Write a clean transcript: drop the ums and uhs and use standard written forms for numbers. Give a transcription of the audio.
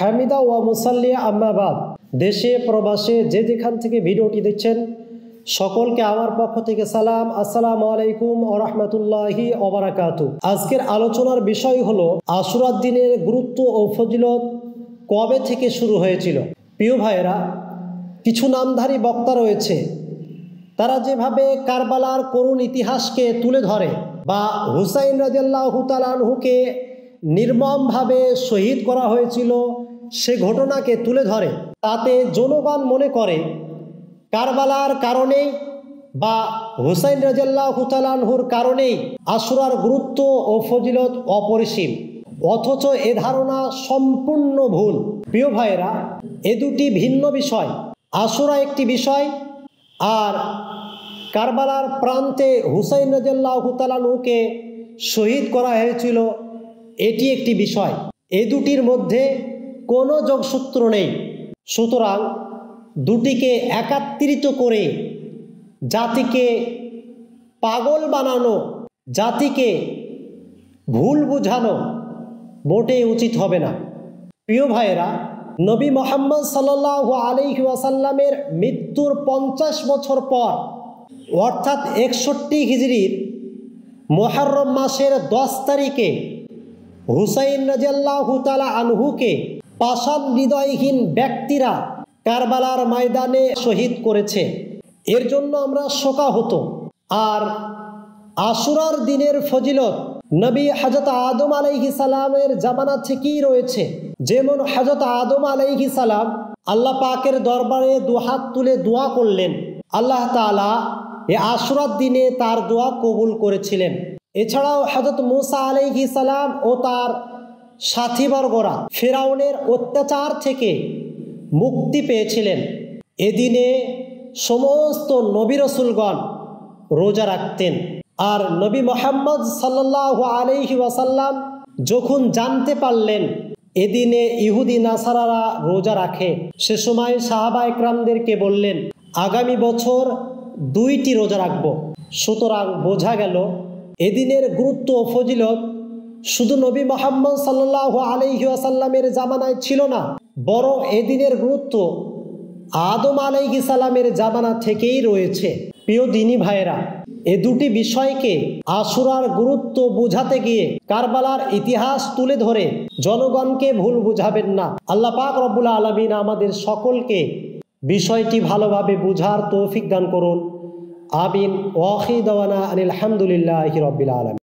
হামিদা ওয়া মুসাল্লিয়া আম্মাবাদ। দেশে প্রবাসে যে যেখান থেকে ভিডিওটি দেখছেন সকলকে আমার পক্ষ থেকে সালাম, আসসালামু আলাইকুম ওয়া রাহমাতুল্লাহি ওয়া বারাকাতুহু। আজকের আলোচনার বিষয় হলো আশুরার দিনের গুরুত্ব ও ফজিলত কবে থেকে শুরু হয়েছিল। প্রিয় ভাইয়েরা, কিছু নামধারী বক্তা রয়েছে, তারা যেভাবে কারবালার করুণ ইতিহাসকে তুলে ধরে বা হুসাইন রাদিয়াল্লাহু তাআলা আনহুকে নির্মমভাবে শহীদ করা হয়েছিল সে ঘটনাকে তুলে ধরে, তাতে জনগণ মনে করে কারবালার কারণেই বা হুসাইন রাদিয়াল্লাহু তাআলা আনহুর কারণেই আশুরার গুরুত্ব ও ফজিলত অপরিসীম, অথচ এ ধারণা সম্পূর্ণ ভুল। প্রিয় ভাইয়েরা, এ দুটি ভিন্ন বিষয়। আশুরা একটি বিষয় আর কারবালার প্রান্তে হুসাইন রাদিয়াল্লাহু তাআলা আনহুকে শহীদ করা হয়েছিল এটি একটি বিষয়। এ দুটির মধ্যে কোনো যোগসূত্র নেই। সুতরাং দুটিকে একাত্রিত করে জাতিকে পাগল বানানো, জাতিকে ভুল বুঝানো মোটেই উচিত হবে না। প্রিয় ভাইয়েরা, নবী মুহাম্মদ সাল্লাল্লাহু আলাইহি ওয়াসাল্লামের মৃত্যুর 50 বছর পর অর্থাৎ 61 হিজরির মুহররম মাসের 10 তারিখে হুসাইন রাদিয়াল্লাহু তাআলা আনহুকে পাষাণ হৃদয়হীন ব্যক্তিরা কারবালার ময়দানে শহীদ করেছে। এর জন্য আমরা শোকাহত। আর আশুরার দিনের ফজিলত নবী হযরত আদম আলাইহিস সালামের জামানা থেকেই রয়েছে। যেমন হযরত আদম আলাইহিস সালাম আল্লাহ পাকের দরবারে দুহাত তুলে দোয়া করলেন, আল্লাহ তাআলা এই আশুরার দিনে তার দোয়া কবুল করেছিলেন। এছাড়াও হযরত মুসা আলাইহিস সালাম ও তার সাথীবর্গরা ফিরআউনের অত্যাচার থেকে মুক্তি পেয়েছিলেন। এদিনে সমস্ত নবী রাসূলগণ রোজা রাখতেন। আর নবী মুহাম্মদ সাল্লাল্লাহু আলাইহি ওয়াসাল্লাম যখন জানতে পারলেন এদিনে ইহুদি নাসারারা রোজা রাখে, সে সময় সাহাবা একরামদেরকে বললেন আগামী বছর 2টি রোজা রাখব। সুতরাং বোঝা গেল এদিনের গুরুত্ব ও ফজিলত শুধু নবী মুহাম্মদ সাল্লাল্লাহু আলাইহি ওয়াসাল্লামের জামানায় ছিল না, বরং এদিনের গুরুত্ব আদম আলাইহিস সালামের জামানা থেকেই রয়েছে। প্রিয় দিনী ভাইয়েরা, এ দুটি বিষয়কে আশুরার গুরুত্ব বোঝাতে গিয়ে কারবালার ইতিহাস তুলে ধরে জনগণকে ভুল বুঝাবেন না। আল্লাহ পাক রব্বুল আলামিন আমাদের সকলকে বিষয়টি ভালোভাবে বুঝার তৌফিক দান করুন। আমিন। ওয়া আখিরু দাওয়ানা আনিল হামদুলিল্লাহি রাব্বিল আলামিন।